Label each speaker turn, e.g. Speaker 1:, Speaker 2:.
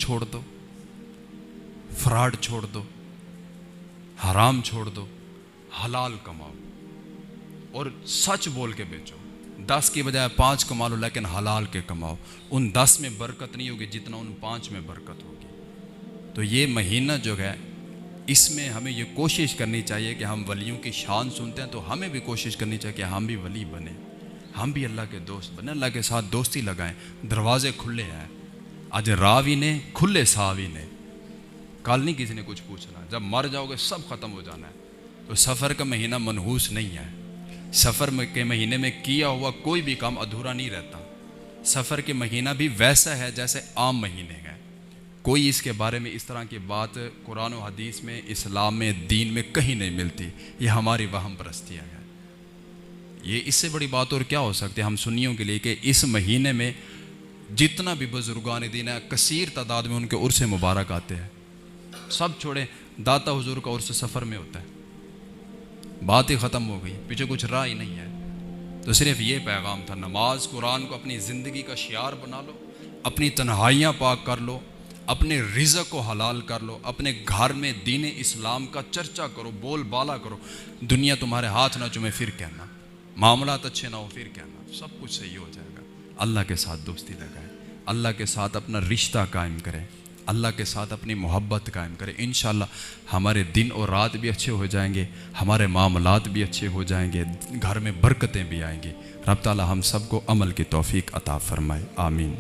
Speaker 1: چھوڑ دو, فراڈ چھوڑ دو, حرام چھوڑ دو, حلال کماؤ اور سچ بول کے بیچو. 10 کی بجائے 5 کما لو لیکن حلال کے کماؤ. ان 10 میں برکت نہیں ہوگی جتنا ان 5 میں برکت ہوگی. تو یہ مہینہ جو ہے اس میں ہمیں یہ کوشش کرنی چاہیے کہ ہم ولیوں کی شان سنتے ہیں تو ہمیں بھی کوشش کرنی چاہیے کہ ہم بھی ولی بنیں, ہم بھی اللہ کے دوست بنیں, اللہ کے ساتھ دوستی لگائیں. دروازے کھلے ہیں, آج راوی نے کھلے ساوی نے. کل نہیں کسی نے کچھ پوچھنا, جب مر جاؤ گے سب ختم ہو جانا ہے. تو سفر کا مہینہ منحوس نہیں ہے. سفر کے مہینے میں کیا ہوا کوئی بھی کام ادھورا نہیں رہتا. سفر کے مہینہ بھی ویسا ہے جیسے عام مہینے ہے. کوئی اس کے بارے میں اس طرح کی بات قرآن و حدیث میں, اسلام میں, دین میں کہیں نہیں ملتی. یہ ہماری وہم پرستیاں ہیں. یہ اس سے بڑی بات اور کیا ہو سکتی ہے ہم سنیوں کے لیے کہ اس مہینے میں جتنا بھی بزرگان دین ہے کثیر تعداد میں ان کے عرس مبارک آتے ہیں. سب چھوڑیں, داتا حضور کا عرس سفر میں ہوتا ہے. بات ہی ختم ہو گئی, پیچھے کچھ راہ ہی نہیں ہے. تو صرف یہ پیغام تھا, نماز قرآن کو اپنی زندگی کا شعار بنا لو, اپنی تنہائیاں پاک کر لو, اپنے رزق کو حلال کر لو, اپنے گھر میں دین اسلام کا چرچا کرو, بول بالا کرو. دنیا تمہارے ہاتھ نہ چومے پھر کہنا, معاملات اچھے نہ ہو پھر کہنا, سب کچھ صحیح ہو جائے گا. اللہ کے ساتھ دوستی لگائیں, اللہ کے ساتھ اپنا رشتہ قائم کریں, اللہ کے ساتھ اپنی محبت قائم کریں. انشاءاللہ ہمارے دن اور رات بھی اچھے ہو جائیں گے, ہمارے معاملات بھی اچھے ہو جائیں گے, گھر میں برکتیں بھی آئیں گی. رب تعالی ہم سب کو عمل کی توفیق عطا فرمائے. آمین.